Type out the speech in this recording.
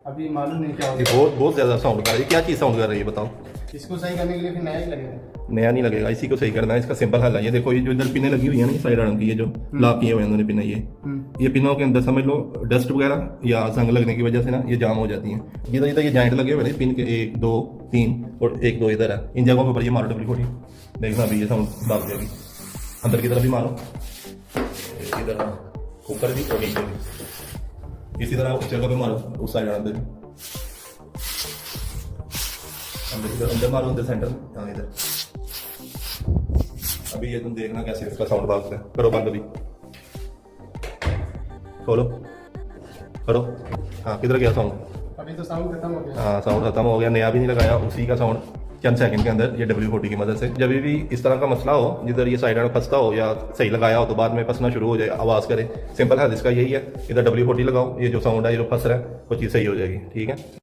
अभी मालूम नहीं क्या ये होगा। बहुत बहुत ज़्यादा साउंड कर रही है। क्या चीज़ साउंड कर रही है बताओ? इसको सही करने के लिए फिर नया ही लगेगा। नया नहीं लगेगा, इसी को सही करना है। इसका सिंपल हल है, ये देखो, ये जो इधर पिनें लगी हुई है ना, ये साइड आर्म की, ये जो लॉक किए हुए हैं उन्होंने पिनें, ये पिनों के अंदर समझ लो डस्ट वगैरह या जंग लगने की वजह से ना ये जाम हो जाती हैं। इधर इधर ये जॉइंट लगे हुए हैं पिन के, 1 2 3 और 1 2 इधर है। इन जगहों के ऊपर ये मारो W40, देखना अभी ये साउंड दाब जाएगी। अंदर की तरफ भी मारो, इधर ऊपर भी और नीचे भी, इसी तरह उस जगह पे मारो, उस साइड आर्म पे भी अंदर मारो, अंदर सेंटर में, हाँ इधर। अभी ये तुम देखना कैसे इसका साउंड भागता है। करो बंद, अभी खोलो, करो। हाँ किधर गया साउंड? अभी तो साउंड खत्म हो गया। हाँ साउंड खत्म हो गया, नया भी नहीं लगाया, उसी का साउंड चंद सेकंड के अंदर ये W40 की मदद से। जब भी इस तरह का मसला हो, जिधर ये साइड फंसता हो या सही लगाया हो तो बाद में फंसना शुरू हो जाए, आवाज़ करे, सिंपल है इसका यही है, इधर W40 लगाओ, ये जो साउंड है ये जो फंस रहा है वो चीज़ सही हो जाएगी। ठीक है।